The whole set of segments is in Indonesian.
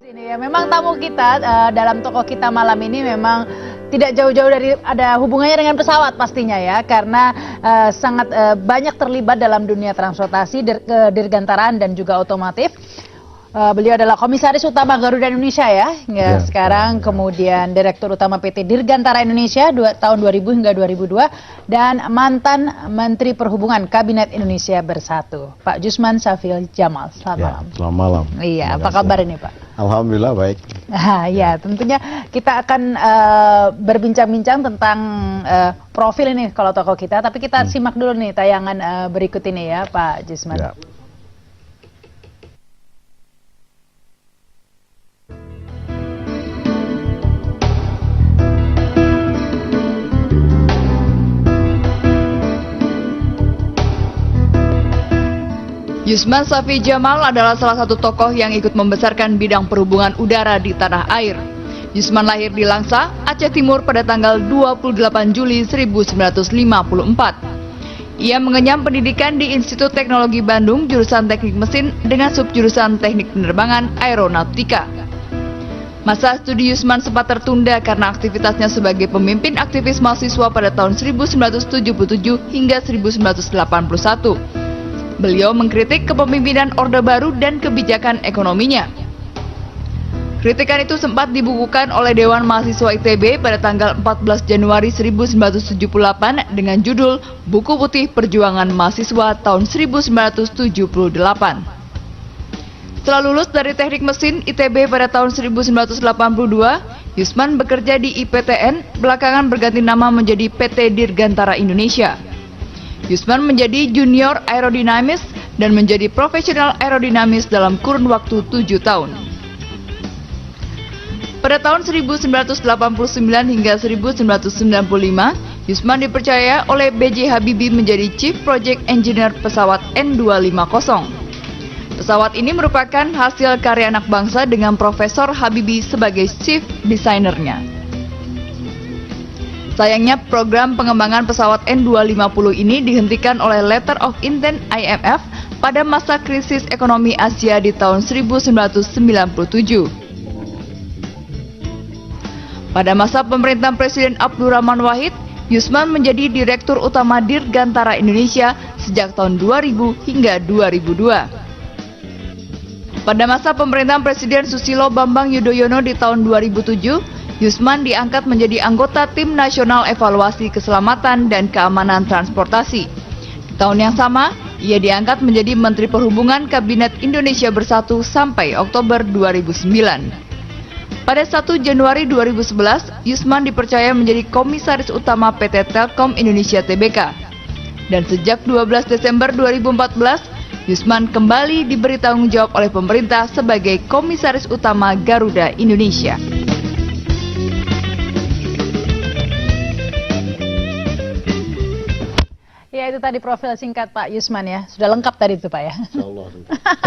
Ini ya, memang tamu kita dalam toko kita malam ini memang tidak jauh-jauh dari ada hubungannya dengan pesawat pastinya ya, karena sangat banyak terlibat dalam dunia transportasi, dirgantaraan dan juga otomotif. Beliau adalah Komisaris Utama Garuda Indonesia ya, sekarang kemudian Direktur Utama PT Dirgantara Indonesia tahun 2000 hingga 2002 dan mantan Menteri Perhubungan Kabinet Indonesia Bersatu, Pak Jusman Syafil Djamal. Selamat malam. Selamat malam. Iya, apa kabar ini Pak? Alhamdulillah baik. Ya, tentunya kita akan berbincang-bincang tentang profil ini kalau toko kita, tapi kita simak dulu nih tayangan berikut ini ya Pak Jusman. Ya. Jusman Syafil Djamal adalah salah satu tokoh yang ikut membesarkan bidang perhubungan udara di tanah air. Jusman lahir di Langsa, Aceh Timur pada tanggal 28 Juli 1954. Ia mengenyam pendidikan di Institut Teknologi Bandung jurusan Teknik Mesin dengan subjurusan Teknik Penerbangan Aeronautika. Masa studi Jusman sempat tertunda karena aktivitasnya sebagai pemimpin aktivis mahasiswa pada tahun 1977 hingga 1981. Beliau mengkritik kepemimpinan Orde Baru dan kebijakan ekonominya. Kritikan itu sempat dibukukan oleh Dewan Mahasiswa ITB pada tanggal 14 Januari 1978 dengan judul Buku Putih Perjuangan Mahasiswa tahun 1978. Setelah lulus dari Teknik Mesin ITB pada tahun 1982, Jusman bekerja di IPTN, belakangan berganti nama menjadi PT Dirgantara Indonesia. Jusman menjadi junior aerodinamis dan menjadi profesional aerodinamis dalam kurun waktu 7 tahun. Pada tahun 1989 hingga 1995, Jusman dipercaya oleh B.J. Habibie menjadi Chief Project Engineer pesawat N250. Pesawat ini merupakan hasil karya anak bangsa dengan Profesor Habibie sebagai Chief Designer-nya. Sayangnya program pengembangan pesawat N250 ini dihentikan oleh Letter of Intent IMF pada masa krisis ekonomi Asia di tahun 1997. Pada masa pemerintahan Presiden Abdurrahman Wahid, Jusman menjadi Direktur Utama Dirgantara Indonesia sejak tahun 2000 hingga 2002. Pada masa pemerintahan Presiden Susilo Bambang Yudhoyono di tahun 2007, Jusman diangkat menjadi anggota Tim Nasional Evaluasi Keselamatan dan Keamanan Transportasi. Di tahun yang sama, ia diangkat menjadi Menteri Perhubungan Kabinet Indonesia Bersatu sampai Oktober 2009. Pada 1 Januari 2011, Jusman dipercaya menjadi Komisaris Utama PT Telkom Indonesia Tbk. Dan sejak 12 Desember 2014, Jusman kembali diberi tanggung jawab oleh pemerintah sebagai Komisaris Utama Garuda Indonesia. Ya, itu tadi profil singkat Pak Jusman ya. Sudah lengkap tadi itu Pak ya. Insyaallah.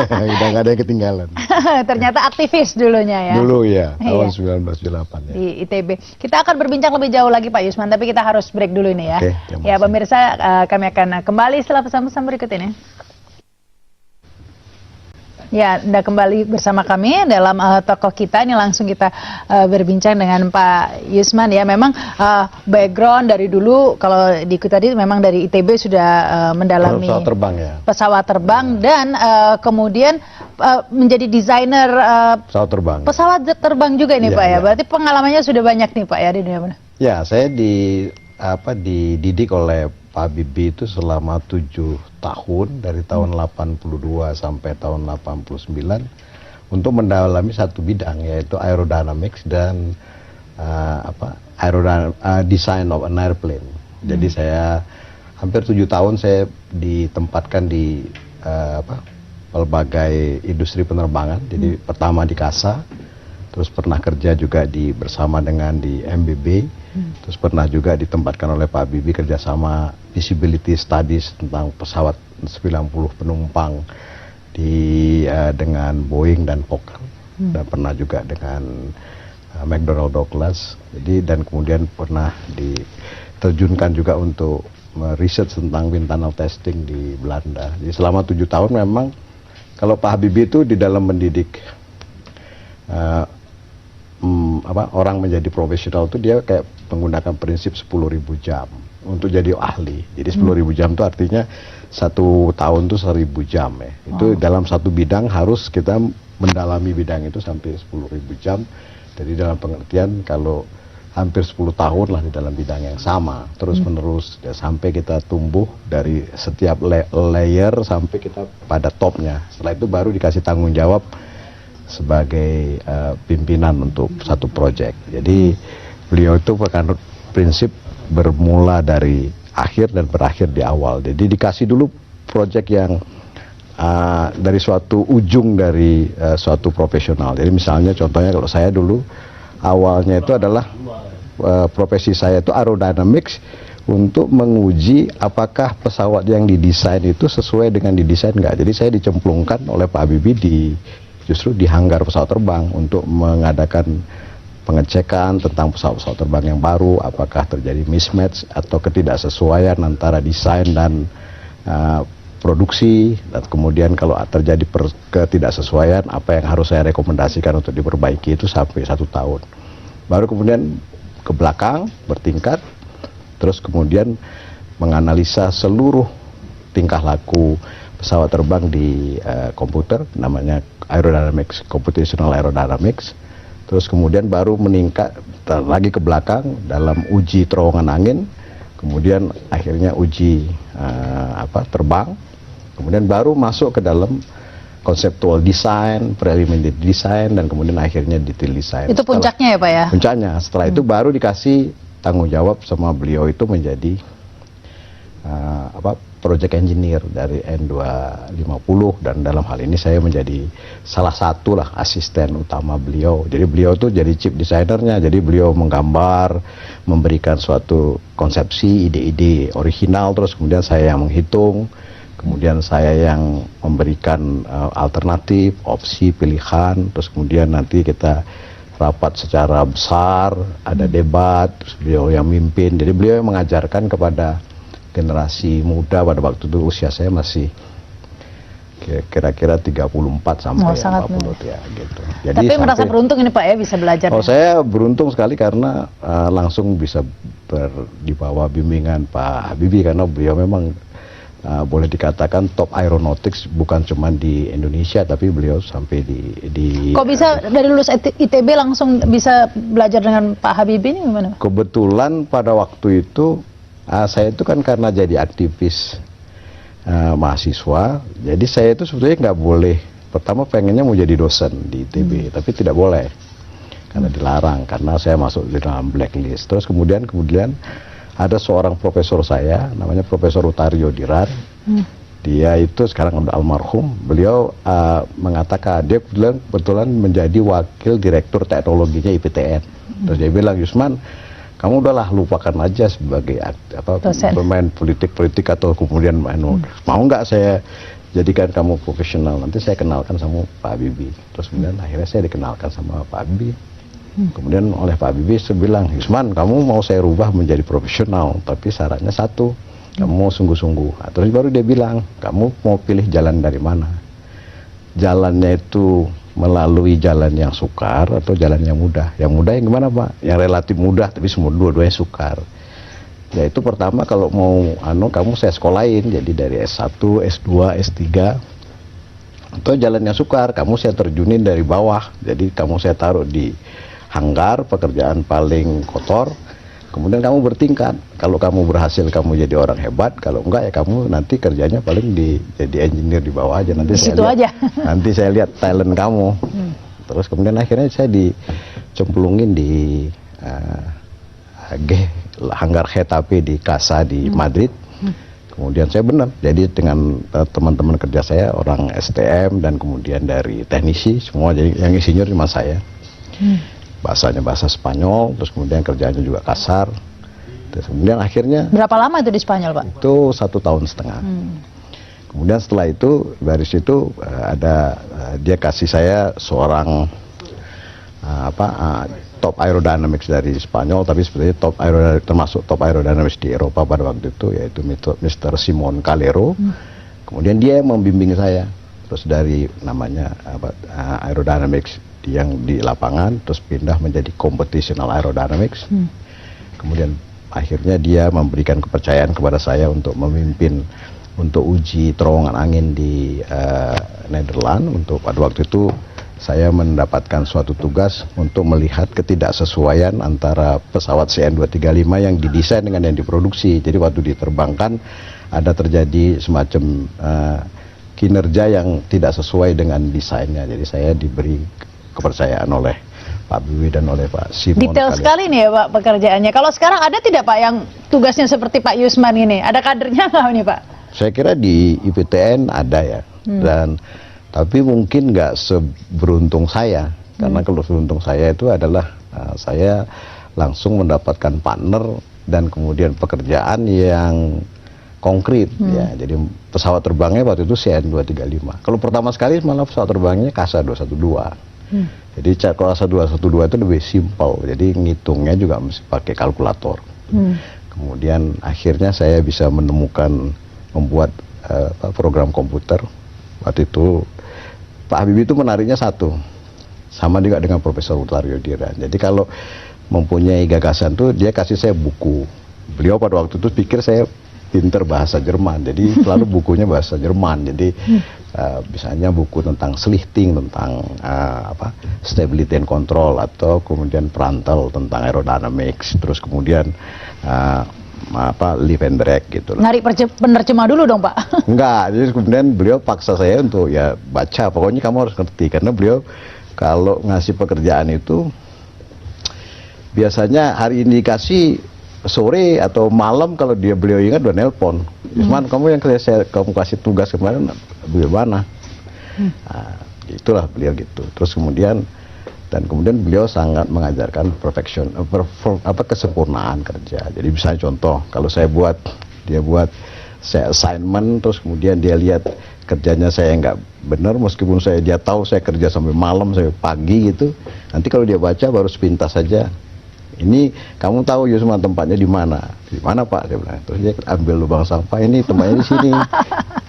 Udah nggak ada yang ketinggalan. Ternyata aktivis dulunya ya. Dulu ya, tahun 1998 ya. Di ITB. Kita akan berbincang lebih jauh lagi Pak Jusman, tapi kita harus break dulu ini ya. Oke, ya pemirsa, kami akan kembali setelah pesan-pesan berikut ini. Ya, Anda kembali bersama kami dalam toko kita. Ini langsung kita berbincang dengan Pak Jusman ya. Memang background dari dulu, kalau diikuti tadi memang dari ITB sudah mendalami pesawat terbang ya. Pesawat terbang dan kemudian menjadi desainer pesawat terbang juga ini Pak ya. Berarti pengalamannya sudah banyak nih Pak ya di dunia mana? Ya, saya dididik oleh Pak Habibie itu selama 7 tahun dari tahun 82 sampai tahun 89 untuk mendalami satu bidang yaitu aerodynamics dan design of an airplane. Jadi saya hampir 7 tahun saya ditempatkan di berbagai industri penerbangan. Jadi pertama di KASA, terus pernah kerja juga bersama dengan di MBB. Terus pernah juga ditempatkan oleh Pak Habibie kerjasama visibility studies tentang pesawat 90 penumpang dengan Boeing dan Fokker. Dan pernah juga dengan McDonnell Douglas. Jadi dan kemudian pernah diterjunkan juga untuk riset tentang wind tunnel testing di Belanda. Jadi selama 7 tahun memang kalau Pak Habibie itu di dalam mendidik orang menjadi profesional itu dia kayak menggunakan prinsip 10.000 jam untuk jadi ahli. Jadi 10.000 jam itu artinya 1 tahun itu 1.000 jam ya. Itu dalam satu bidang harus kita mendalami bidang itu sampai 10.000 jam. Jadi dalam pengertian kalau hampir 10 tahun lah di dalam bidang yang sama terus menerus ya, sampai kita tumbuh dari setiap layer sampai kita pada topnya. Setelah itu baru dikasih tanggung jawab sebagai pimpinan untuk satu proyek. Jadi beliau itu menganut prinsip bermula dari akhir dan berakhir di awal. Jadi dikasih dulu proyek yang dari suatu ujung dari suatu profesional. Jadi misalnya contohnya kalau saya dulu awalnya itu adalah profesi saya itu aerodynamics untuk menguji apakah pesawat yang didesain itu sesuai dengan didesain nggak. Jadi saya dicemplungkan oleh Pak Habibie justru di hanggar pesawat terbang untuk mengadakan pengecekan tentang pesawat-pesawat terbang yang baru, apakah terjadi mismatch atau ketidaksesuaian antara desain dan produksi, dan kemudian kalau terjadi ketidaksesuaian apa yang harus saya rekomendasikan untuk diperbaiki itu sampai 1 tahun. Baru kemudian ke belakang bertingkat, terus kemudian menganalisa seluruh tingkah laku pesawat terbang di komputer, namanya aerodynamics, computational aerodynamics. Terus kemudian baru meningkat lagi ke belakang dalam uji terowongan angin, kemudian akhirnya uji terbang, kemudian baru masuk ke dalam conceptual design, preliminary design, dan kemudian akhirnya detail design. Itu puncaknya ya Pak ya? Puncaknya. Setelah itu baru dikasih tanggung jawab sama beliau itu menjadi project engineer dari N250, dan dalam hal ini saya menjadi salah satu lah asisten utama beliau. Jadi beliau tuh jadi chief designernya, jadi beliau menggambar, memberikan suatu konsepsi, ide-ide original, terus kemudian saya yang menghitung, kemudian saya yang memberikan alternatif, opsi, pilihan, terus kemudian nanti kita rapat secara besar, ada debat, terus beliau yang mimpin. Jadi beliau yang mengajarkan kepada generasi muda. Pada waktu itu usia saya masih kira-kira 34 sampai 40 ya gitu. Jadi tapi merasa beruntung ini Pak ya bisa belajar. Saya beruntung sekali karena langsung bisa di bawah bimbingan Pak Habibie, karena beliau memang boleh dikatakan top aeronautics bukan cuma di Indonesia, tapi beliau sampai di Kok bisa dari lulus ITB langsung bisa belajar dengan Pak Habibie ini gimana? Kebetulan pada waktu itu saya itu kan karena jadi aktivis mahasiswa, jadi saya itu sebetulnya nggak boleh. Pertama pengennya mau jadi dosen di ITB, tapi tidak boleh karena dilarang, karena saya masuk di dalam blacklist. Terus kemudian ada seorang profesor saya, namanya Profesor Utario Diran. Dia itu sekarang udah almarhum. Beliau mengatakan dia kebetulan menjadi wakil direktur teknologinya IPTN. Terus dia bilang, Yusman, kamu udahlah lupakan aja sebagai pemain politik atau kemudian mau nggak saya jadikan kamu profesional, nanti saya kenalkan sama Pak Habibie. Terus kemudian akhirnya saya dikenalkan sama Pak Habibie. Kemudian oleh Pak Habibie saya bilang, Yusman, kamu mau saya rubah menjadi profesional, tapi syaratnya satu, kamu mau sungguh-sungguh. Nah, terus baru dia bilang, kamu mau pilih jalan dari mana? Jalannya itu melalui jalan yang sukar atau jalan yang mudah? Yang mudah yang gimana Pak? Yang relatif mudah tapi semua dua-duanya sukar. Ya itu pertama kalau mau kamu saya sekolahin, jadi dari S1, S2, S3. Atau jalan yang sukar, kamu saya terjunin dari bawah. Jadi kamu saya taruh di hanggar, pekerjaan paling kotor. Kemudian kamu bertingkat. Kalau kamu berhasil kamu jadi orang hebat, kalau enggak ya kamu nanti kerjanya paling jadi engineer di bawah aja. Nanti nanti saya lihat talent kamu. Terus kemudian akhirnya saya dicemplungin di hanggar Getafe di Casa di Madrid. Kemudian saya benar, jadi dengan teman-teman kerja saya orang STM dan kemudian dari teknisi semua, jadi yang insinyur cuma saya. Bahasanya bahasa Spanyol, terus kemudian kerjanya juga kasar. Terus kemudian akhirnya berapa lama itu di Spanyol Pak? Itu 1,5 tahun. Kemudian setelah itu dari situ ada dia kasih saya seorang top aerodynamics dari Spanyol, tapi sebenarnya termasuk top aerodynamics di Eropa pada waktu itu, yaitu Mr. Simon Calero. Kemudian dia yang membimbing saya terus dari namanya aerodynamics yang di lapangan, terus pindah menjadi computational aerodynamics. Kemudian akhirnya dia memberikan kepercayaan kepada saya untuk memimpin untuk uji terowongan angin di Nederland. Untuk pada waktu itu saya mendapatkan suatu tugas untuk melihat ketidaksesuaian antara pesawat CN235 yang didesain dengan yang diproduksi. Jadi waktu diterbangkan ada terjadi semacam kinerja yang tidak sesuai dengan desainnya. Jadi saya diberi kepercayaan oleh Pak Bibi dan oleh Pak Simon. Detail sekali nih ya Pak pekerjaannya. Kalau sekarang ada tidak Pak yang tugasnya seperti Pak Yusman ini? Ada kadernya nggak nih Pak? Saya kira di IPTN ada ya, dan tapi mungkin nggak seberuntung saya, karena kalau seberuntung saya itu adalah saya langsung mendapatkan partner dan kemudian pekerjaan yang konkret ya. Jadi pesawat terbangnya waktu itu CN235. Kalau pertama sekali malah pesawat terbangnya KASA 212. Jadi kalau KASA 212 itu lebih simpel. Jadi ngitungnya juga mesti pakai kalkulator. Kemudian akhirnya saya bisa membuat program komputer. Waktu itu Pak Habibie itu menariknya satu, sama juga dengan Profesor Utario Diran. Jadi kalau mempunyai gagasan tuh dia kasih saya buku. Beliau pada waktu itu pikir saya pinter bahasa Jerman, jadi selalu bukunya bahasa Jerman. Jadi misalnya buku tentang Schlichting, tentang stability and control, atau kemudian Prandtl tentang aerodynamics, terus kemudian lift and drag gitu. Narik penerjemah dulu dong Pak. Enggak, jadi kemudian beliau paksa saya untuk ya baca, pokoknya kamu harus ngerti, karena beliau kalau ngasih pekerjaan itu biasanya hari ini dikasih, sore atau malam kalau beliau ingat udah nelpon. Cuman kamu yang kamu kasih tugas kemarin bagaimana? Nah, itulah beliau gitu. Terus kemudian beliau sangat mengajarkan kesempurnaan kerja. Jadi misalnya contoh, kalau dia buat saya assignment, terus kemudian dia lihat kerjanya saya nggak benar, meskipun dia tahu saya kerja sampai malam, sampai pagi gitu. Nanti kalau dia baca baru sepintas saja. Ini kamu tahu Yusman tempatnya di mana? Di mana Pak? Saya bilang. Terus dia ambil lubang sampah, ini tempatnya di sini.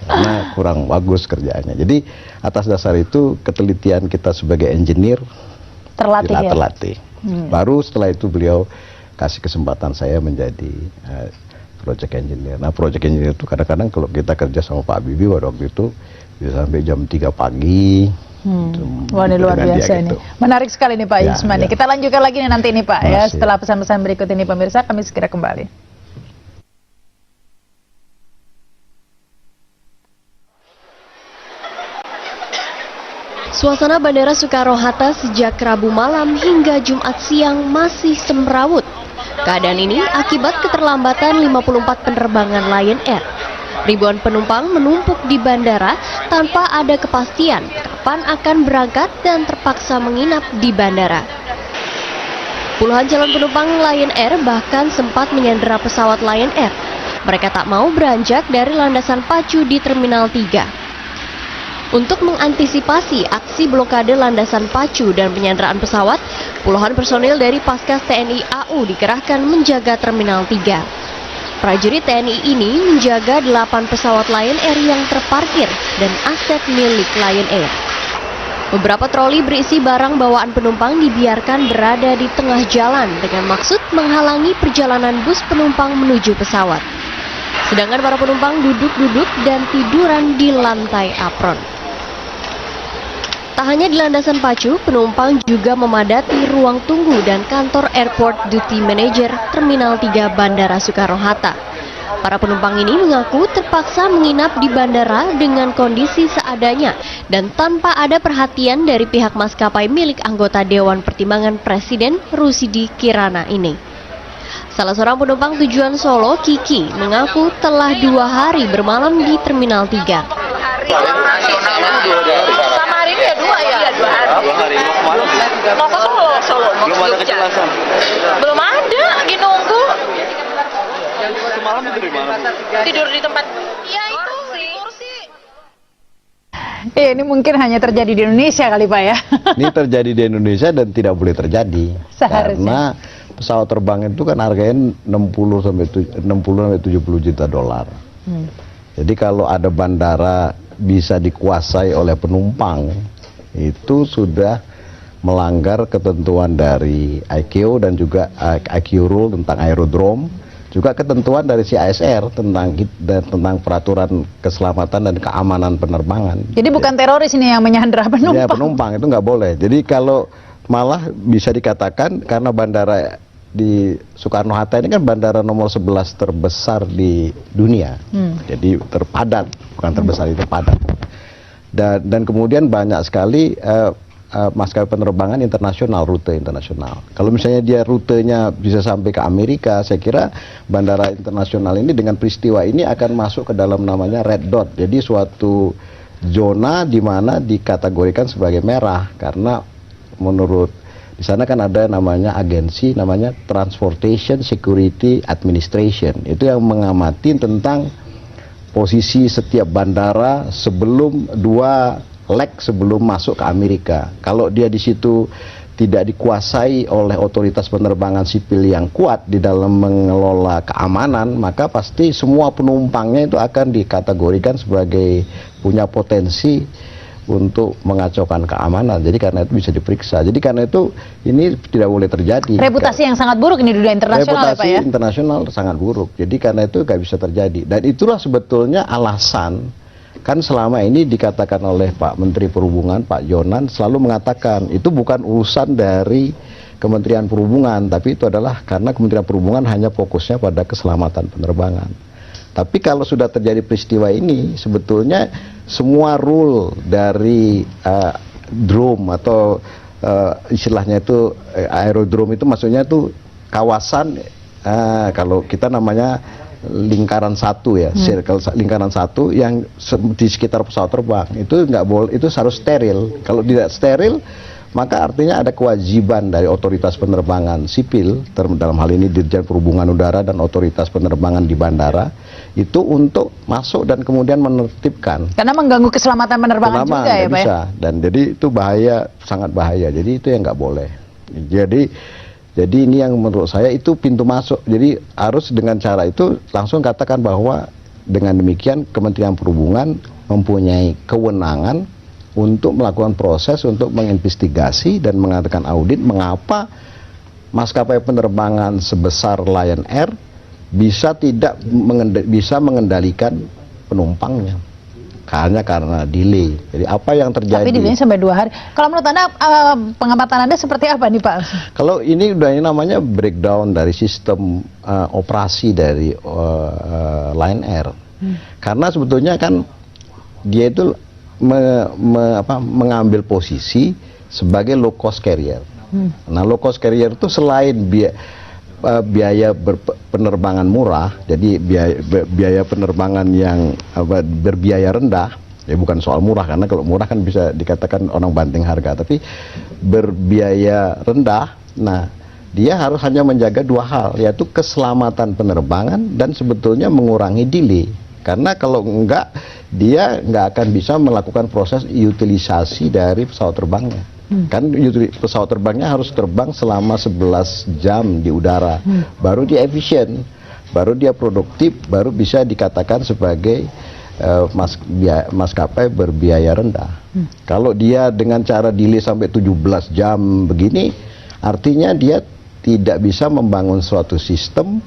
Karena kurang bagus kerjaannya. Jadi atas dasar itu ketelitian kita sebagai engineer terlatih. Baru setelah itu beliau kasih kesempatan saya menjadi project engineer. Nah, project engineer itu kadang-kadang kalau kita kerja sama Pak Habibie waktu itu bisa sampai jam 3 pagi. Wah, ini luar biasa ini. Gitu. Menarik sekali nih Pak Yusman. Kita lanjutkan lagi nih nanti nih Pak ya. Setelah pesan-pesan berikut ini pemirsa, kami segera kembali. Suasana Bandara Soekarno-Hatta sejak Rabu malam hingga Jumat siang masih semrawut. Keadaan ini akibat keterlambatan 54 penerbangan Lion Air. Ribuan penumpang menumpuk di bandara tanpa ada kepastian kapan akan berangkat dan terpaksa menginap di bandara. Puluhan calon penumpang Lion Air bahkan sempat menyandera pesawat Lion Air. Mereka tak mau beranjak dari landasan pacu di Terminal 3. Untuk mengantisipasi aksi blokade landasan pacu dan penyanderaan pesawat, puluhan personil dari Paskas TNI AU dikerahkan menjaga Terminal 3. Prajurit TNI ini menjaga 8 pesawat Lion Air yang terparkir dan aset milik Lion Air. Beberapa troli berisi barang bawaan penumpang dibiarkan berada di tengah jalan dengan maksud menghalangi perjalanan bus penumpang menuju pesawat. Sedangkan para penumpang duduk-duduk dan tiduran di lantai apron. Tak hanya di landasan pacu, penumpang juga memadati ruang tunggu dan kantor Airport Duty Manager Terminal 3 Bandara Soekarno-Hatta. Para penumpang ini mengaku terpaksa menginap di bandara dengan kondisi seadanya dan tanpa ada perhatian dari pihak maskapai milik anggota Dewan Pertimbangan Presiden Rusidi Kirana ini. Salah seorang penumpang tujuan Solo, Kiki, mengaku telah 2 hari bermalam di Terminal 3. Mau ke Solo, mau ke Jogja. Belum ada, lagi nunggu. Semalam tidur di mana? Tidur di tempat. Ya itu kursi. Ini mungkin hanya terjadi di Indonesia kali Pak ya. Ini terjadi di Indonesia dan tidak boleh terjadi. Seharusnya. Karena pesawat terbang itu kan harganya 60 sampai 70 juta dolar. Jadi kalau ada bandara bisa dikuasai oleh penumpang, itu sudah melanggar ketentuan dari ICAO dan juga ICAO rule tentang aerodrome, juga ketentuan dari CASR tentang peraturan keselamatan dan keamanan penerbangan. Jadi bukan teroris ini yang menyandra penumpang. Ya, penumpang itu nggak boleh. Jadi kalau malah bisa dikatakan karena bandara di Soekarno-Hatta ini kan bandara nomor 11 terbesar di dunia. Jadi terpadat, bukan terbesar, itu padat. Dan kemudian banyak sekali maskapai penerbangan internasional, rute internasional. Kalau misalnya dia rutenya bisa sampai ke Amerika, saya kira bandara internasional ini dengan peristiwa ini akan masuk ke dalam namanya red dot. Jadi suatu zona di mana dikategorikan sebagai merah karena menurut di sana kan ada namanya agensi namanya Transportation Security Administration. Itu yang mengamati tentang posisi setiap bandara sebelum sebelum masuk ke Amerika. Kalau dia di situ tidak dikuasai oleh otoritas penerbangan sipil yang kuat di dalam mengelola keamanan, maka pasti semua penumpangnya itu akan dikategorikan sebagai punya potensi untuk mengacaukan keamanan. Jadi karena itu bisa diperiksa. Jadi karena itu ini tidak boleh terjadi. Reputasi yang sangat buruk ini di dunia internasional ya Pak ya? Reputasi internasional sangat buruk. Jadi karena itu nggak bisa terjadi. Dan itulah sebetulnya alasan kan selama ini dikatakan oleh Pak Menteri Perhubungan, Pak Yonan selalu mengatakan itu bukan urusan dari Kementerian Perhubungan, tapi itu adalah karena Kementerian Perhubungan hanya fokusnya pada keselamatan penerbangan. Tapi kalau sudah terjadi peristiwa ini, sebetulnya semua rule dari drone atau istilahnya itu aerodrome itu maksudnya itu kawasan kalau kita namanya lingkaran satu ya, circle lingkaran satu yang di sekitar pesawat terbang itu nggak boleh, itu harus steril. Kalau tidak steril, maka artinya ada kewajiban dari otoritas penerbangan sipil, dalam hal ini Dirjen Perhubungan Udara dan otoritas penerbangan di bandara, itu untuk masuk dan kemudian menertibkan. Karena mengganggu keselamatan penerbangan juga ya Pak ya? Dan jadi itu bahaya, sangat bahaya. Jadi itu yang nggak boleh. Jadi ini yang menurut saya itu pintu masuk. Jadi harus dengan cara itu langsung katakan bahwa dengan demikian Kementerian Perhubungan mempunyai kewenangan untuk melakukan proses untuk menginvestigasi dan mengadakan audit mengapa maskapai penerbangan sebesar Lion Air bisa bisa mengendalikan penumpangnya hanya karena delay. Jadi apa yang terjadi? Tapi delay sampai 2 hari. Kalau menurut Anda pengamatan Anda seperti apa nih Pak? Kalau ini udah namanya breakdown dari sistem operasi dari Lion Air. Karena sebetulnya kan dia itu mengambil posisi sebagai low cost carrier. Nah, low cost carrier itu selain biaya penerbangan murah, jadi biaya penerbangan yang berbiaya rendah, ya bukan soal murah karena kalau murah kan bisa dikatakan orang banting harga, tapi berbiaya rendah. Nah, dia harus hanya menjaga 2 hal, yaitu keselamatan penerbangan dan sebetulnya mengurangi delay. Karena kalau enggak, dia nggak akan bisa melakukan proses utilisasi dari pesawat terbangnya. Kan pesawat terbangnya harus terbang selama 11 jam di udara, baru dia efisien, baru dia produktif, baru bisa dikatakan sebagai maskapai berbiaya rendah. Kalau dia dengan cara delay sampai 17 jam begini, artinya dia tidak bisa membangun suatu sistem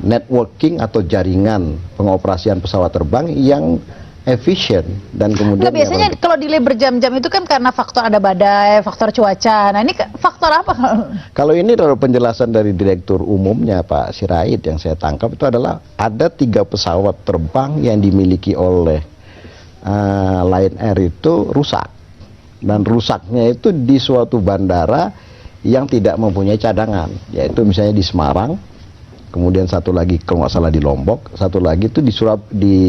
networking atau jaringan pengoperasian pesawat terbang yang efisien dan kemudian biasanya kalau delay berjam-jam itu kan karena faktor ada badai, faktor cuaca. Nah ini faktor apa? Kalau ini dari penjelasan dari Direktur Umumnya Pak Sirait yang saya tangkap itu adalah ada 3 pesawat terbang yang dimiliki oleh Lion Air itu rusak, dan rusaknya itu di suatu bandara yang tidak mempunyai cadangan, yaitu misalnya di Semarang. Kemudian satu lagi kalau nggak salah di Lombok, satu lagi itu di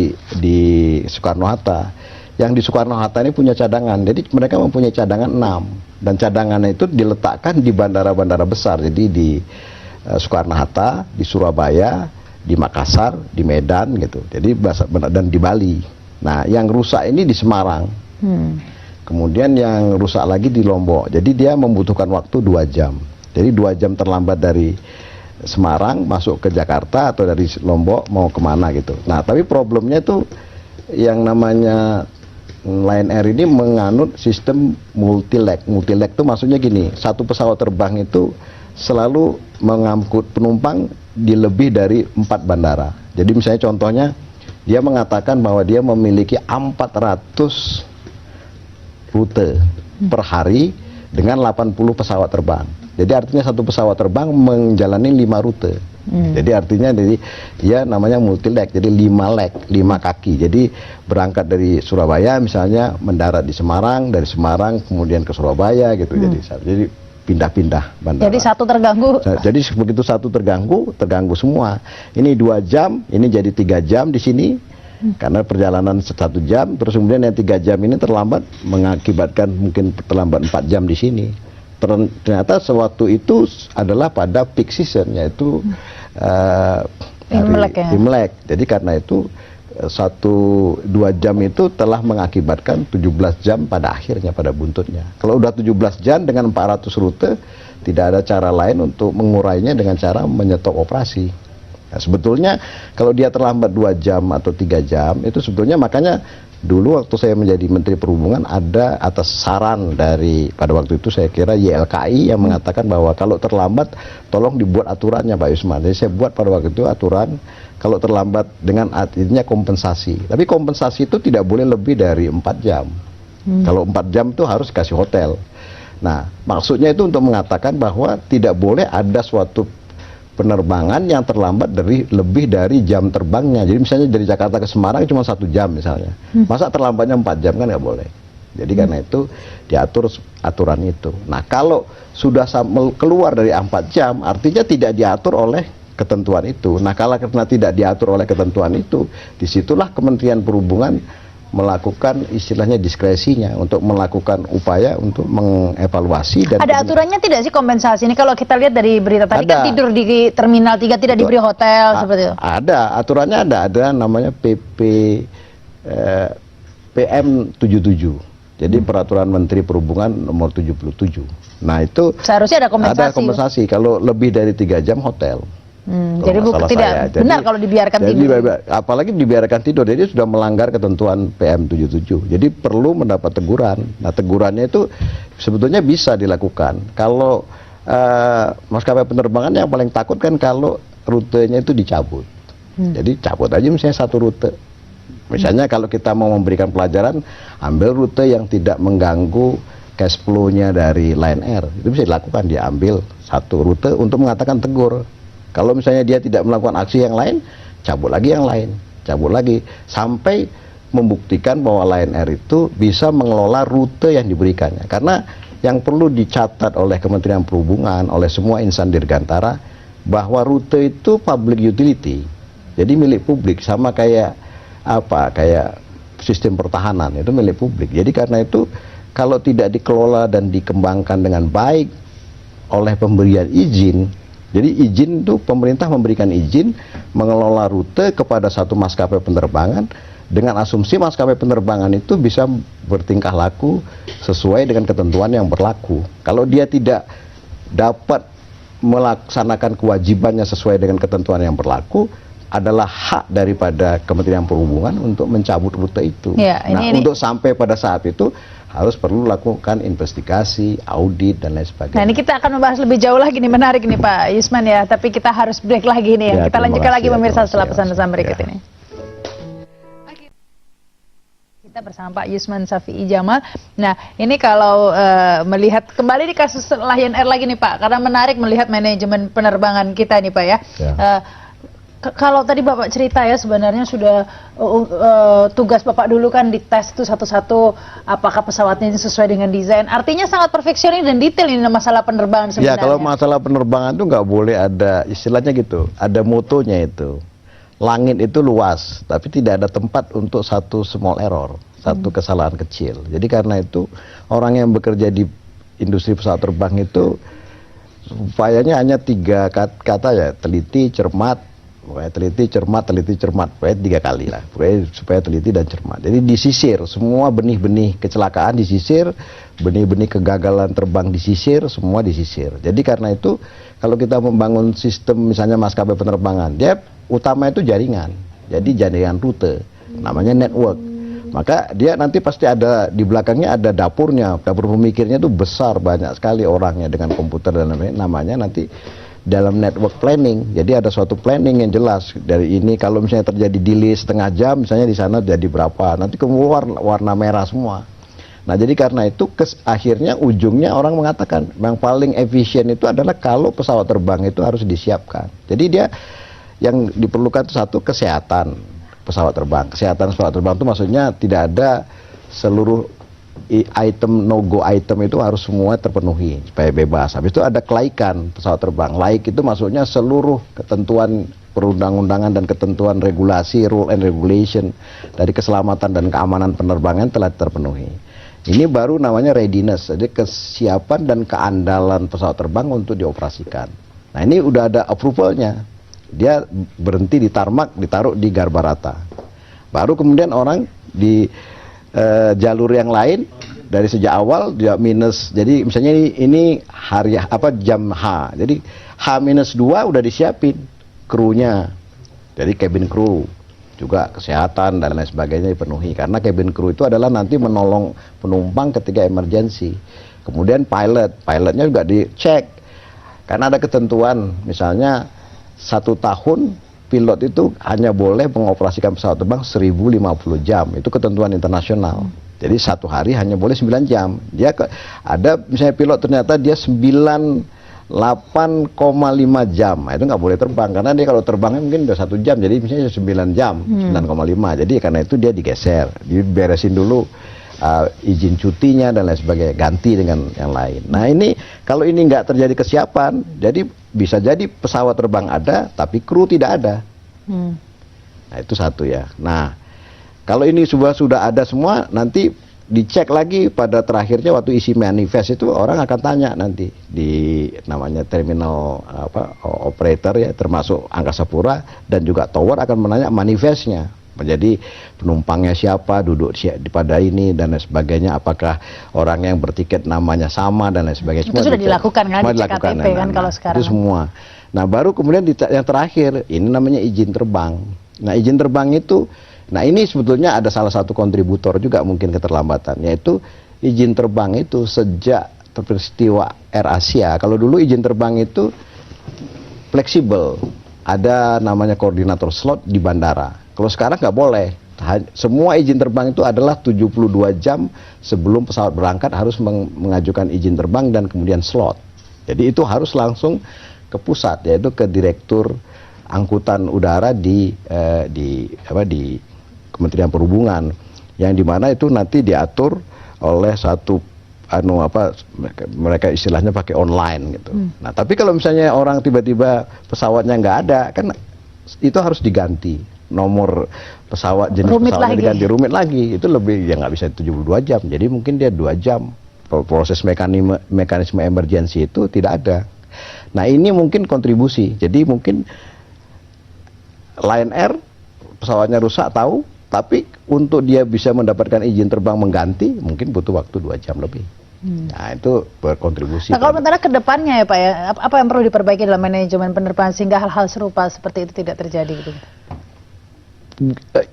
Soekarno-Hatta. Yang di Soekarno-Hatta ini punya cadangan, jadi mereka mempunyai cadangan 6, dan cadangannya itu diletakkan di bandara-bandara besar, jadi di Soekarno-Hatta, di Surabaya, di Makassar, di Medan gitu, jadi dan di Bali. Nah, yang rusak ini di Semarang, kemudian yang rusak lagi di Lombok, jadi dia membutuhkan waktu 2 jam, jadi 2 jam terlambat dari Semarang masuk ke Jakarta atau dari Lombok mau kemana gitu. Nah, tapi problemnya itu yang namanya Lion Air ini menganut sistem multi-leg. Multi-leg itu maksudnya gini, satu pesawat terbang itu selalu mengangkut penumpang di lebih dari 4 bandara. Jadi misalnya contohnya, dia mengatakan bahwa dia memiliki 400 rute per hari dengan 80 pesawat terbang. Jadi artinya satu pesawat terbang menjalani 5 rute. Jadi artinya dia namanya multi leg, jadi 5 leg, 5 kaki. Jadi berangkat dari Surabaya misalnya, mendarat di Semarang, dari Semarang kemudian ke Surabaya gitu. Jadi pindah-pindah bandara. Jadi satu terganggu. Jadi begitu satu terganggu semua. Ini 2 jam, ini jadi 3 jam di sini. Karena perjalanan 1 jam, terus kemudian yang 3 jam ini terlambat mengakibatkan mungkin terlambat 4 jam di sini. Ternyata sewaktu itu adalah pada peak season, yaitu Imlek ya. Imlek. Jadi karena itu 1-2 jam itu telah mengakibatkan 17 jam pada akhirnya, pada buntutnya. Kalau udah 17 jam dengan 400 rute, tidak ada cara lain untuk mengurainya dengan cara menyetop operasi. Nah, sebetulnya kalau dia terlambat 2 jam atau 3 jam, itu sebetulnya makanya dulu waktu saya menjadi Menteri Perhubungan ada atas saran dari, pada waktu itu saya kira YLKI yang mengatakan bahwa kalau terlambat tolong dibuat aturannya Pak Yusman. Jadi saya buat pada waktu itu aturan kalau terlambat dengan artinya kompensasi. Tapi kompensasi itu tidak boleh lebih dari 4 jam. Kalau 4 jam itu harus kasih hotel. Nah, maksudnya itu untuk mengatakan bahwa tidak boleh ada suatu penerbangan yang terlambat dari lebih dari jam terbangnya. Jadi misalnya dari Jakarta ke Semarang cuma 1 jam misalnya. Masa terlambatnya 4 jam, kan nggak boleh. Jadi karena itu diatur aturan itu. Nah, kalau sudah keluar dari 4 jam, artinya tidak diatur oleh ketentuan itu. Nah, kalau karena tidak diatur oleh ketentuan itu, disitulah Kementerian Perhubungan melakukan istilahnya diskresinya untuk melakukan upaya untuk mengevaluasi. Dan ada aturannya tidak sih kompensasi ini? Kalau kita lihat dari berita tadi kan Ada. tidur di Terminal 3 tidak diberi hotel seperti itu. Ada aturannya, ada namanya PM 77. Jadi Peraturan Menteri Perhubungan nomor 77. Nah, itu Seharusnya ada kompensasi. ada kompensasi kalau lebih dari 3 jam hotel. Jadi tidak benar kalau dibiarkan tidur. Apalagi dibiarkan tidur, jadi sudah melanggar ketentuan PM 77. Jadi perlu mendapat teguran. Nah, tegurannya itu sebetulnya bisa dilakukan. Kalau maskapai penerbangan yang paling takut kan kalau rutenya itu dicabut. Jadi cabut aja misalnya 1 rute. Misalnya kalau kita mau memberikan pelajaran, ambil rute yang tidak mengganggu cash flow-nya dari Lion Air. Itu bisa dilakukan, dia ambil 1 rute untuk mengatakan tegur. Kalau misalnya dia tidak melakukan aksi yang lain, cabut lagi yang lain, cabut lagi, sampai membuktikan bahwa Lion Air itu bisa mengelola rute yang diberikannya. Karena yang perlu dicatat oleh Kementerian Perhubungan, oleh semua insan dirgantara, bahwa rute itu public utility, jadi milik publik, sama kayak kayak sistem pertahanan itu milik publik. Jadi karena itu kalau tidak dikelola dan dikembangkan dengan baik oleh pemberian izin. Jadi izin itu pemerintah memberikan izin mengelola rute kepada satu maskapai penerbangan dengan asumsi maskapai penerbangan itu bisa bertingkah laku sesuai dengan ketentuan yang berlaku. Kalau dia tidak dapat melaksanakan kewajibannya sesuai dengan ketentuan yang berlaku, adalah hak daripada Kementerian Perhubungan untuk mencabut rute itu. Ya, untuk sampai pada saat itu harus perlu lakukan investigasi, audit dan lain sebagainya. Nah, ini kita akan membahas lebih jauh lagi nih, menarik nih Pak Yusman ya. Tapi kita harus break lagi nih ya. Kita lanjutkan lagi pemirsa setelah pesan-pesan berikut ini. Kita bersama Pak Yusman Shafi'i Jamal. Nah, ini kalau melihat kembali di kasus Lion Air lagi nih Pak, karena menarik melihat manajemen penerbangan kita nih Pak ya. Kalau tadi Bapak cerita ya, sebenarnya sudah tugas Bapak dulu kan dites itu satu-satu apakah pesawatnya ini sesuai dengan desain. Artinya sangat perfeksionis dan detail ini masalah penerbangan sebenarnya. Ya, kalau masalah penerbangan itu nggak boleh ada istilahnya gitu, ada motonya itu. Langit itu luas, tapi tidak ada tempat untuk satu small error, satu kesalahan kecil. Jadi karena itu orang yang bekerja di industri pesawat terbang itu upayanya hanya 3 kata ya, teliti, cermat. Pokoknya teliti, cermat, pokoknya 3 kali lah, pokoknya supaya teliti dan cermat. Jadi disisir, semua benih-benih kecelakaan disisir, benih-benih kegagalan terbang disisir, semua disisir. Jadi karena itu, kalau kita membangun sistem misalnya maskapai penerbangan, dia utama itu jaringan, jadi jaringan rute, namanya network. Maka dia nanti pasti ada di belakangnya ada dapurnya, dapur pemikirnya itu besar, banyak sekali orangnya dengan komputer dan lain-lain. Namanya nanti dalam network planning. Jadi ada suatu planning yang jelas dari ini kalau misalnya terjadi delay setengah jam, misalnya di sana jadi berapa, nanti keluar warna merah semua. Nah jadi karena itu akhirnya ujungnya orang mengatakan yang paling efisien itu adalah kalau pesawat terbang itu harus disiapkan. Jadi dia yang diperlukan itu satu kesehatan pesawat terbang. Kesehatan pesawat terbang itu maksudnya tidak ada seluruh item no-go item itu harus semua terpenuhi supaya bebas. Habis itu ada kelaikan pesawat terbang. Laik itu maksudnya seluruh ketentuan perundang-undangan dan ketentuan regulasi, rule and regulation dari keselamatan dan keamanan penerbangan telah terpenuhi. Ini baru namanya readiness, jadi kesiapan dan keandalan pesawat terbang untuk dioperasikan. Nah ini udah ada approvalnya, dia berhenti di tarmac, ditaruh di Garbarata. Baru kemudian orang di jalur yang lain dari sejak awal dia minus, jadi misalnya ini hari apa jam H, jadi H-2 udah disiapin krunya, jadi cabin crew. Juga kesehatan dan lain sebagainya dipenuhi karena cabin crew itu adalah nanti menolong penumpang ketika emergency. Kemudian pilotnya juga dicek karena ada ketentuan, misalnya 1 tahun pilot itu hanya boleh mengoperasikan pesawat terbang 1050 jam, itu ketentuan internasional. Jadi 1 hari hanya boleh 9 jam. Dia ada misalnya pilot ternyata dia 8,5 jam, nah, itu nggak boleh terbang karena dia kalau terbangnya mungkin udah 1 jam, jadi misalnya 9 jam, 9,5. Jadi karena itu dia digeser, diberesin dulu izin cutinya dan lain sebagainya, ganti dengan yang lain. Nah ini kalau ini nggak terjadi kesiapan, jadi bisa jadi pesawat terbang ada tapi kru tidak ada. Nah itu satu ya. Nah kalau ini sudah ada semua, nanti dicek lagi pada terakhirnya waktu isi manifest itu orang akan tanya nanti di namanya terminal operator ya, termasuk Angkasa Pura dan juga tower akan menanya manifestnya, menjadi penumpangnya siapa, duduk pada ini dan lain sebagainya, apakah orang yang bertiket namanya sama dan lain sebagainya. Itu sudah dilakukan kan di CKTP kan kalau sekarang. Itu semua. Nah baru kemudian yang terakhir ini namanya izin terbang. Nah izin terbang itu, nah ini sebetulnya ada salah satu kontributor juga mungkin keterlambatan, yaitu izin terbang itu sejak peristiwa Air Asia. Kalau dulu izin terbang itu fleksibel, ada namanya koordinator slot di bandara. Kalau sekarang nggak boleh, semua izin terbang itu adalah 72 jam sebelum pesawat berangkat harus mengajukan izin terbang dan kemudian slot. Jadi itu harus langsung ke pusat, yaitu ke Direktur Angkutan Udara di Kementerian Perhubungan, yang dimana itu nanti diatur oleh satu mereka istilahnya pakai online gitu. Nah tapi kalau misalnya orang tiba-tiba pesawatnya nggak ada, kan itu harus diganti nomor pesawat, jenis rumit pesawatnya lagi. diganti, rumit lagi, itu lebih ya nggak bisa 72 jam, jadi mungkin dia 2 jam. Proses mekanisme emergency itu tidak ada. Nah ini mungkin kontribusi, jadi mungkin Lion Air pesawatnya rusak tahu, tapi untuk dia bisa mendapatkan izin terbang mengganti mungkin butuh waktu 2 jam lebih. Nah itu berkontribusi. Nah kalau sementara ke depannya ya Pak ya, apa yang perlu diperbaiki dalam manajemen penerbangan sehingga hal-hal serupa seperti itu tidak terjadi gitu?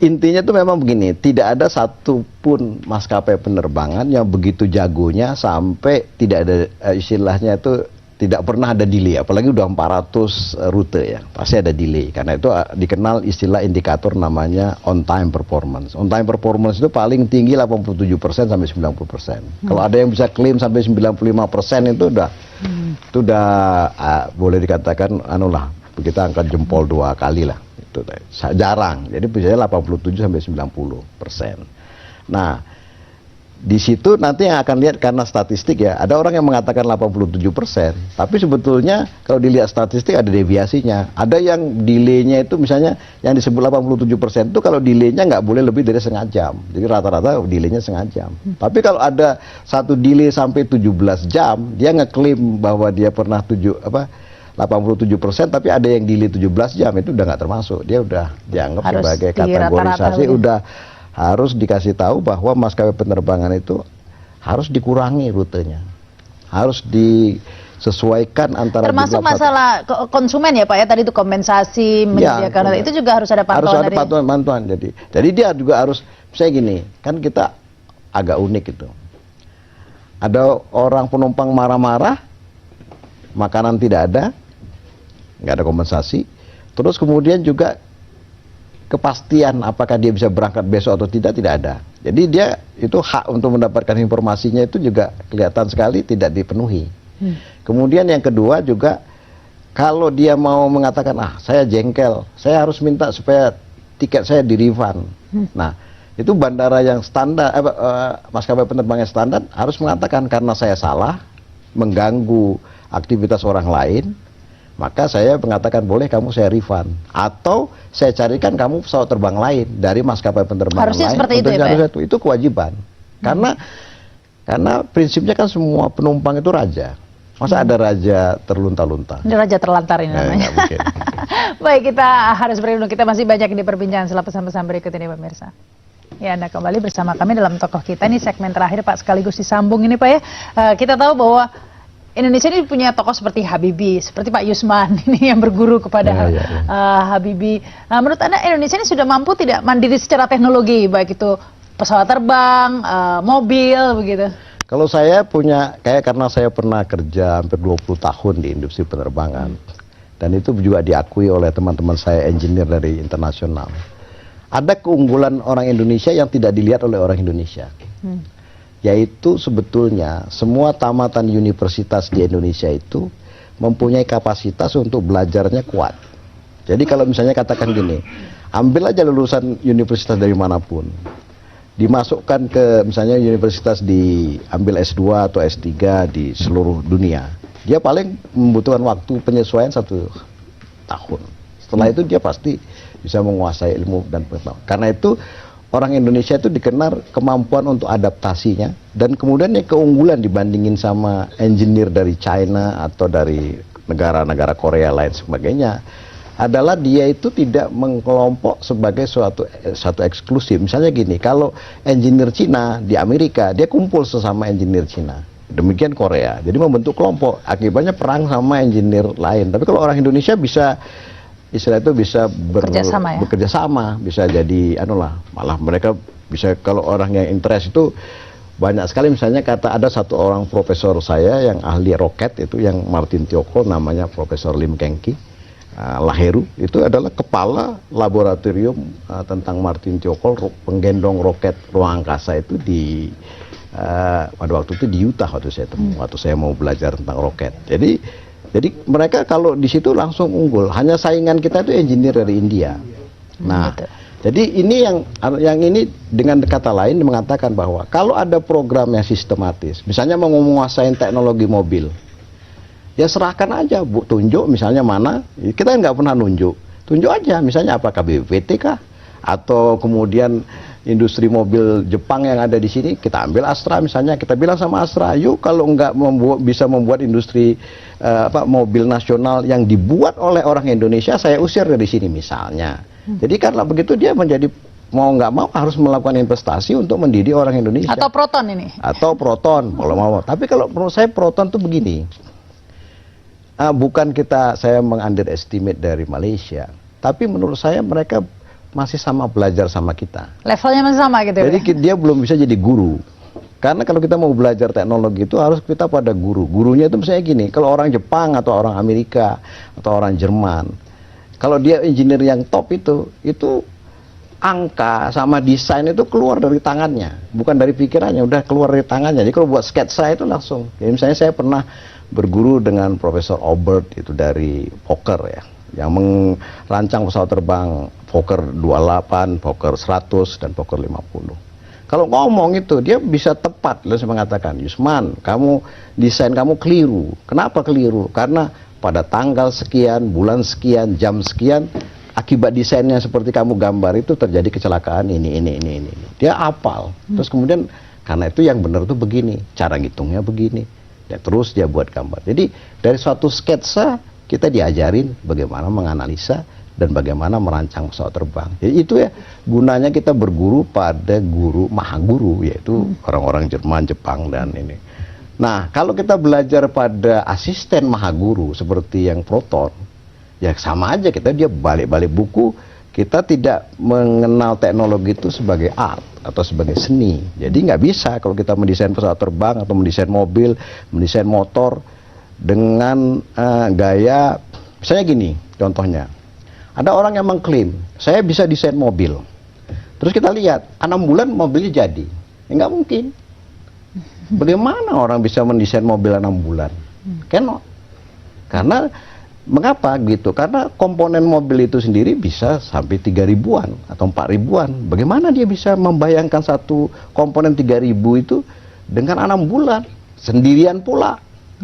Intinya tuh memang begini, tidak ada satupun maskapai penerbangan yang begitu jagonya sampai tidak ada istilahnya itu tidak pernah ada delay, apalagi udah 400 rute ya, pasti ada delay. Karena itu dikenal istilah indikator namanya on time performance. On time performance itu paling tinggi 87% sampai 90%. Kalau ada yang bisa klaim sampai 95% itu udah boleh dikatakan kita angkat jempol 2 kali lah. Itu jarang. Jadi biasanya 87 sampai 90%. Nah, di situ nanti yang akan lihat karena statistik ya, ada orang yang mengatakan 87%, tapi sebetulnya kalau dilihat statistik ada deviasinya. Ada yang delaynya itu misalnya yang disebut 87% itu kalau delaynya nggak boleh lebih dari setengah jam. Jadi rata-rata delaynya setengah jam. Tapi kalau ada satu delay sampai 17 jam, dia ngeklaim bahwa dia pernah 87%, tapi ada yang delay 17 jam, itu udah nggak termasuk. Dia udah dianggap harus sebagai kategorisasi, udah harus dikasih tahu bahwa maskapai penerbangan itu harus dikurangi rutenya, harus disesuaikan antara termasuk masalah konsumen ya Pak ya, tadi itu kompensasi menyediakan, itu juga harus ada pantauan. Harus ada bantuan. Jadi dia juga harus, Saya gini, kan kita agak unik itu. Ada orang penumpang marah-marah, makanan tidak ada, nggak ada kompensasi. Terus kemudian juga kepastian apakah dia bisa berangkat besok atau tidak ada. Jadi dia itu hak untuk mendapatkan informasinya itu juga kelihatan sekali tidak dipenuhi. Kemudian yang kedua juga, kalau dia mau mengatakan, saya jengkel, saya harus minta supaya tiket saya di-refund. Nah, itu bandara yang standar, maskapai penerbangan standar harus mengatakan karena saya salah, mengganggu aktivitas orang lain, maka saya mengatakan boleh kamu saya refund. Atau saya carikan kamu pesawat terbang lain dari maskapai penerbangan Harusnya lain. seperti itu ya, Pak? Itu kewajiban. Karena prinsipnya kan semua penumpang itu raja. Masa ada raja terlunta-lunta? Ini raja terlantar ini namanya. Nggak mungkin. Baik, kita harus beri dulu. Kita masih banyak di perbincangan setelah pesan-pesan berikut ini, pemirsa. Ya, Anda kembali bersama kami dalam Tokoh Kita. Ini segmen terakhir, Pak, sekaligus disambung ini, Pak ya. Kita tahu bahwa Indonesia ini punya tokoh seperti Habibie, seperti Pak Yusman ini yang berguru kepada Habibie. Menurut Anda Indonesia ini sudah mampu tidak mandiri secara teknologi, baik itu pesawat terbang, mobil, begitu? Kalau saya punya, karena saya pernah kerja hampir 20 tahun di industri penerbangan, dan itu juga diakui oleh teman-teman saya engineer dari internasional. Ada keunggulan orang Indonesia yang tidak dilihat oleh orang Indonesia. Yaitu sebetulnya semua tamatan universitas di Indonesia itu mempunyai kapasitas untuk belajarnya kuat. Jadi kalau misalnya katakan gini, ambil aja lulusan universitas dari manapun, dimasukkan ke misalnya universitas diambil S2 atau S3 di seluruh dunia, dia paling membutuhkan waktu penyesuaian 1 tahun. Setelah itu dia pasti bisa menguasai ilmu dan pengetahuan. Karena itu orang Indonesia itu dikenal kemampuan untuk adaptasinya, dan kemudian yang keunggulan dibandingin sama engineer dari China atau dari negara-negara Korea lain sebagainya adalah dia itu tidak mengkelompok sebagai suatu eksklusif. Misalnya gini, kalau engineer Cina di Amerika, dia kumpul sesama engineer Cina. Demikian Korea. Jadi membentuk kelompok. Akibatnya perang sama engineer lain. Tapi kalau orang Indonesia bisa, istilah itu bisa bekerja sama, bisa jadi malah mereka bisa, kalau orang yang interest itu banyak sekali. Misalnya ada satu orang profesor saya yang ahli roket itu, yang Martin Tiokol, namanya Profesor Lim Kengki Laheru, itu adalah kepala laboratorium tentang Martin Tiokol, penggendong roket ruang angkasa itu pada waktu itu di Utah waktu saya mau belajar tentang roket. Jadi mereka kalau di situ langsung unggul. Hanya saingan kita itu engineer dari India. Nah, jadi ini yang ini dengan kata lain mengatakan bahwa kalau ada program yang sistematis, misalnya mau menguasai teknologi mobil, ya serahkan aja, Bu, tunjuk misalnya mana. Kita nggak pernah tunjuk aja, misalnya apakah BPT kah, atau kemudian industri mobil Jepang yang ada di sini, kita ambil Astra misalnya, kita bilang sama Astra, yuk kalau nggak bisa membuat industri mobil nasional yang dibuat oleh orang Indonesia, saya usir dari sini misalnya. Jadi karena begitu dia menjadi mau nggak mau harus melakukan investasi untuk mendidik orang Indonesia. Atau Proton ini? Atau Proton kalau mau. Tapi kalau menurut saya Proton tuh begini, bukan saya meng-underestimate dari Malaysia, tapi menurut saya mereka masih sama belajar sama kita. Levelnya masih sama gitu ya? Jadi dia belum bisa jadi guru. Karena kalau kita mau belajar teknologi itu harus kita pada guru. Gurunya itu misalnya gini, kalau orang Jepang atau orang Amerika atau orang Jerman, kalau dia engineer yang top itu angka sama desain itu keluar dari tangannya, bukan dari pikirannya, udah keluar dari tangannya. Jadi kalau buat sketsa itu langsung. Jadi misalnya saya pernah berguru dengan Profesor Aubert itu dari Fokker ya, yang merancang pesawat terbang Fokker 28, Fokker 100 dan Fokker 50. Kalau ngomong itu dia bisa tepat. Lalu saya mengatakan, Yusman, kamu desain kamu keliru. Kenapa keliru? Karena pada tanggal sekian, bulan sekian, jam sekian, akibat desainnya seperti kamu gambar itu terjadi kecelakaan ini. Dia hafal. Terus kemudian karena itu yang benar itu begini, cara ngitungnya begini. Ya, terus dia buat gambar. Jadi dari suatu sketsa kita diajarin bagaimana menganalisa dan bagaimana merancang pesawat terbang. Jadi itu ya gunanya kita berguru pada guru mahaguru, yaitu orang-orang Jerman, Jepang dan ini. Nah, kalau kita belajar pada asisten mahaguru seperti yang Proton, ya sama aja dia balik-balik buku, kita tidak mengenal teknologi itu sebagai art atau sebagai seni. Jadi nggak bisa kalau kita mendesain pesawat terbang atau mendesain mobil, mendesain motor dengan gaya, misalnya gini contohnya. Ada orang yang mengklaim, saya bisa desain mobil. Terus kita lihat, 6 bulan mobilnya jadi. Ya, nggak mungkin. Bagaimana orang bisa mendesain mobil 6 bulan? Cannot. Karena mengapa gitu? Karena komponen mobil itu sendiri bisa sampai 3.000-an atau 4.000-an. Bagaimana dia bisa membayangkan satu komponen 3.000 itu dengan 6 bulan sendirian pula?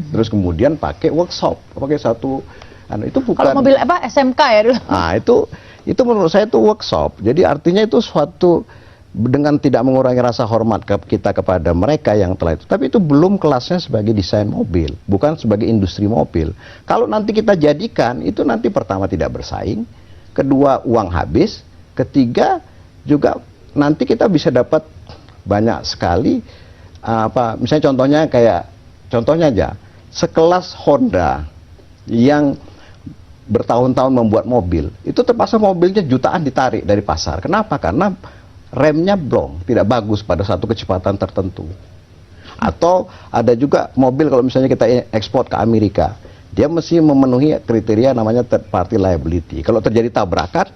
Terus kemudian pakai workshop, pakai satu itu bukan. Kalau mobil apa SMK ya dulu. Nah, itu menurut saya itu workshop. Jadi artinya itu suatu dengan tidak mengurangi rasa hormat kita kepada mereka yang telah itu. Tapi itu belum kelasnya sebagai desain mobil, bukan sebagai industri mobil. Kalau nanti kita jadikan, itu nanti pertama tidak bersaing, kedua uang habis, ketiga juga nanti kita bisa dapat banyak sekali misalnya contohnya aja, sekelas Honda yang bertahun-tahun membuat mobil, itu terpaksa mobilnya jutaan ditarik dari pasar. Kenapa? Karena remnya blong, tidak bagus pada satu kecepatan tertentu. Atau ada juga mobil kalau misalnya kita ekspor ke Amerika, dia mesti memenuhi kriteria namanya third party liability. Kalau terjadi tabrakan,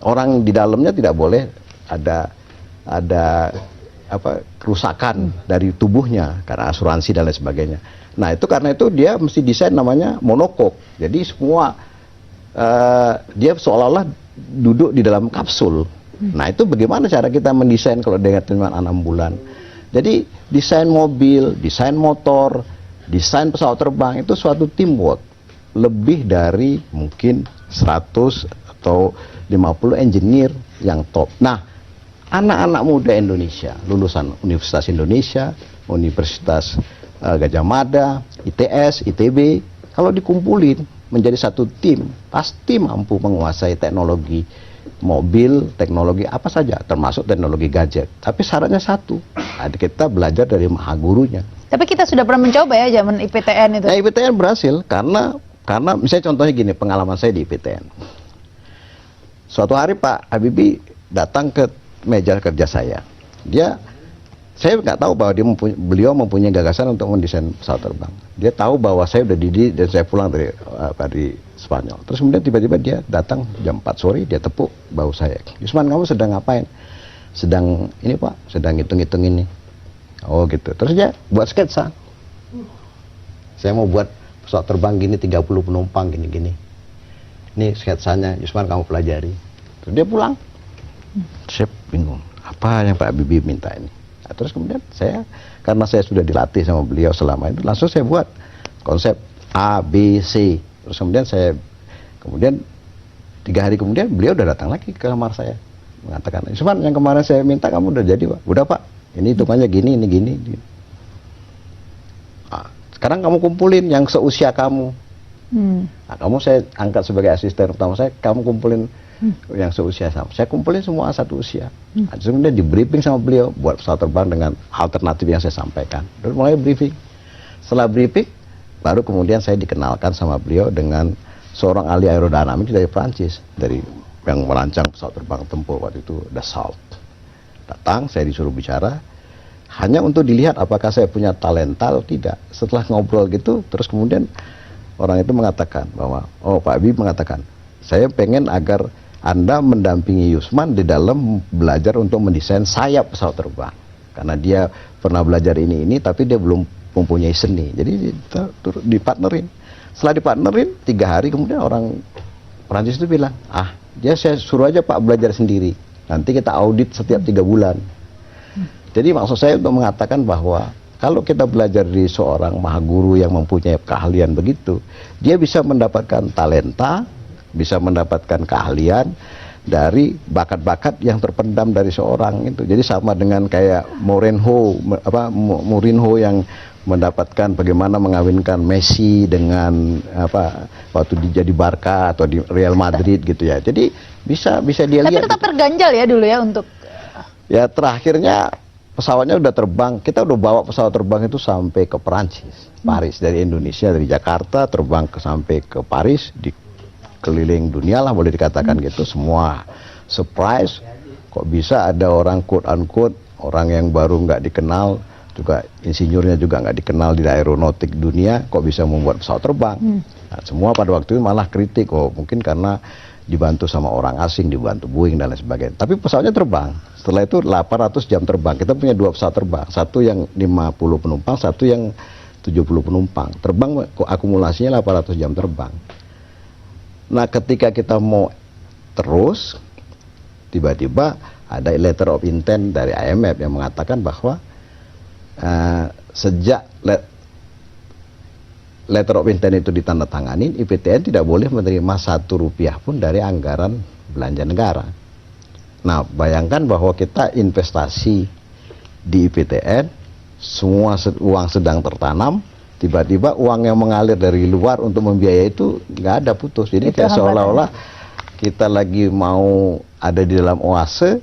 orang di dalamnya tidak boleh ada kerusakan dari tubuhnya karena asuransi dan lain sebagainya. Nah, itu karena itu dia mesti desain namanya monocoque. Jadi semua dia seolah-olah duduk di dalam kapsul. Nah, itu bagaimana cara kita mendesain kalau dengan 6 bulan. Jadi desain mobil, desain motor, desain pesawat terbang itu suatu teamwork. Lebih dari mungkin 100 atau 50 engineer yang top. Nah, anak-anak muda Indonesia, lulusan Universitas Indonesia, Universitas Gajah Mada, ITS, ITB, kalau dikumpulin menjadi satu tim, pasti mampu menguasai teknologi mobil, teknologi apa saja, termasuk teknologi gadget. Tapi syaratnya satu, kita belajar dari maha gurunya. Tapi kita sudah pernah mencoba ya zaman IPTN itu. Nah, IPTN berhasil karena misalnya contohnya gini, pengalaman saya di IPTN. Suatu hari Pak Habibie datang ke meja kerja saya. Saya nggak tahu bahwa beliau mempunyai gagasan untuk mendesain pesawat terbang. Dia tahu bahwa saya udah dididik dan saya pulang dari Spanyol. Terus kemudian tiba-tiba dia datang jam 4 sore, dia tepuk bahu saya. Yusman, kamu sedang ngapain? Sedang ini Pak, sedang hitung-hitung ini. Oh gitu. Terus dia buat sketsa. Saya mau buat pesawat terbang gini, 30 penumpang gini-gini. Ini sketsanya, Yusman kamu pelajari. Terus dia pulang. Saya bingung, apa yang Pak Habibie minta ini? Nah, terus kemudian karena saya sudah dilatih sama beliau selama itu, langsung saya buat konsep A, B, C. Terus kemudian 3 hari kemudian beliau udah datang lagi ke kamar saya, mengatakan, Yusman yang kemarin saya minta kamu udah jadi Pak. Udah Pak, ini hitungannya gini, ini gini. Nah, sekarang kamu kumpulin yang seusia kamu. Nah, kamu saya angkat sebagai asisten utama saya, kamu kumpulin yang seusia sama. Saya kumpulin semua satu usia. Nah, kemudian di briefing sama beliau buat pesawat terbang dengan alternatif yang saya sampaikan. Terus mulai briefing. Setelah briefing, baru kemudian saya dikenalkan sama beliau dengan seorang ahli aerodinamik dari Prancis, dari yang merancang pesawat terbang tempur waktu itu, Dassault. Datang, saya disuruh bicara, hanya untuk dilihat apakah saya punya talenta atau tidak. Setelah ngobrol gitu, terus kemudian orang itu mengatakan bahwa, Pak Habibie mengatakan, saya pengen agar Anda mendampingi Yusman di dalam belajar untuk mendesain sayap pesawat terbang. Karena dia pernah belajar ini, tapi dia belum mempunyai seni. Jadi dipartnerin. Setelah dipartnerin, 3 hari kemudian orang Prancis itu bilang, saya suruh aja Pak belajar sendiri. Nanti kita audit setiap 3 bulan. Jadi maksud saya untuk mengatakan bahwa kalau kita belajar dari seorang maha guru yang mempunyai keahlian begitu, dia bisa mendapatkan talenta, bisa mendapatkan keahlian dari bakat-bakat yang terpendam dari seorang itu. Jadi sama dengan kayak Mourinho yang mendapatkan bagaimana mengawinkan Messi dengan waktu dia di Barca atau di Real Madrid gitu ya. Jadi bisa dia lihat. Tapi tetap terganjal ya dulu ya untuk. Ya terakhirnya pesawatnya udah terbang. Kita udah bawa pesawat terbang itu sampai ke Perancis, Paris, dari Indonesia, dari Jakarta terbang sampai ke Paris, di keliling dunia lah boleh dikatakan gitu, semua surprise, kok bisa ada orang quote unquote, orang yang baru nggak dikenal, juga insinyurnya juga nggak dikenal di aeronautik dunia, kok bisa membuat pesawat terbang. Nah, semua pada waktu itu malah kritik, oh mungkin karena dibantu sama orang asing, dibantu Boeing dan lain sebagainya. Tapi pesawatnya terbang. Setelah itu 800 jam terbang. Kita punya 2 pesawat terbang, satu yang 50 penumpang, satu yang 70 penumpang. Terbang akumulasinya 800 jam terbang. Nah, ketika kita mau terus, tiba-tiba ada letter of intent dari IMF yang mengatakan bahwa sejak letter of intent itu ditandatangani, IPTN tidak boleh menerima 1 rupiah pun dari anggaran belanja negara. Nah, bayangkan bahwa kita investasi di IPTN, semua uang sedang tertanam, tiba-tiba uang yang mengalir dari luar untuk membiayai itu nggak ada, putus. Jadi Itu kayak hambatan. seolah-olah kita lagi mau ada di dalam oase,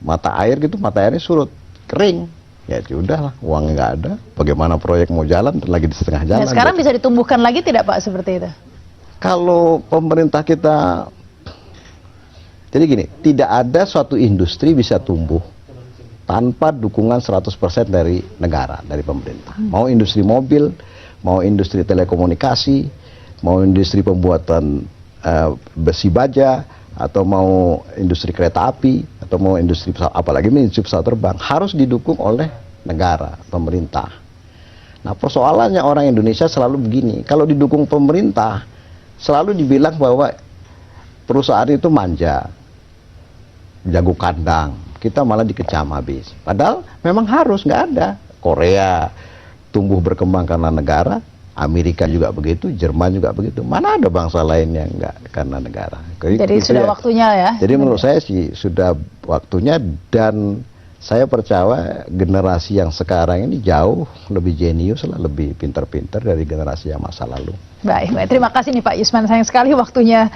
mata air gitu, mata airnya surut, kering. Ya udahlah, uang nggak ada. Bagaimana proyek mau jalan, lagi di setengah jalan. Nah, sekarang gitu. bisa ditumbuhkan lagi tidak Pak seperti itu? Kalau pemerintah kita, jadi gini, tidak ada suatu industri bisa tumbuh tanpa dukungan 100% dari negara, dari pemerintah. Mau industri mobil, mau industri telekomunikasi, mau industri pembuatan besi baja, atau mau industri kereta api, atau mau industri pesawat, apalagi industri pesawat terbang, harus didukung oleh negara, pemerintah. Nah, persoalannya orang Indonesia selalu begini, kalau didukung pemerintah, selalu dibilang bahwa perusahaan itu manja, jago kandang, kita malah dikecam habis. Padahal memang harus, nggak ada. Korea tumbuh berkembang karena negara, Amerika juga begitu, Jerman juga begitu. Mana ada bangsa lain yang nggak karena negara. Jadi Itu sudah ya. waktunya ya? Jadi menurut saya sih sudah waktunya, dan saya percaya generasi yang sekarang ini jauh lebih jenius lah, lebih pintar-pintar dari generasi yang masa lalu. Baik, terima kasih nih Pak Yusman. Sayang sekali waktunya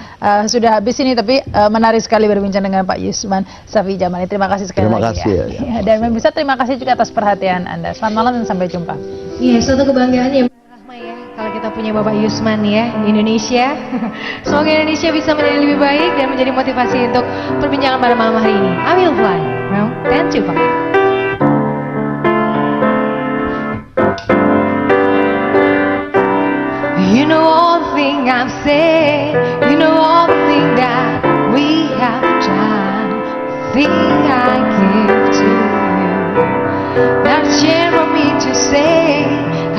sudah habis ini, tapi menarik sekali berbincang dengan Pak Yusman Safi Jamali. Terima kasih sekali Terima lagi kasih ya. ya. Ya, dan pemirsa, terima kasih juga atas perhatian Anda. Selamat malam dan sampai jumpa. Iya, suatu kebanggaan ya Rahma ya, kalau kita punya Bapak Yusman ya di Indonesia. Semoga Indonesia bisa menjadi lebih baik dan menjadi motivasi untuk perbincangan pada malam hari ini. I will fly from 10 to 5. You know all the thing I've said, you know all the thing that we have done, thing I give to you. That's share for me to say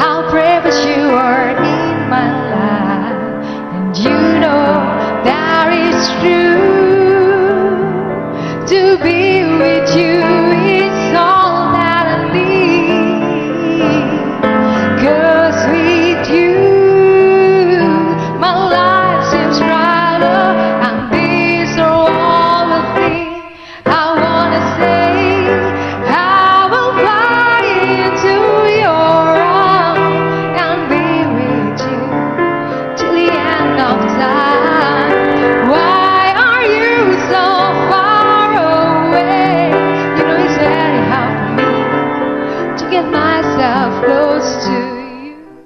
how precious you are in my life, and you know that is true.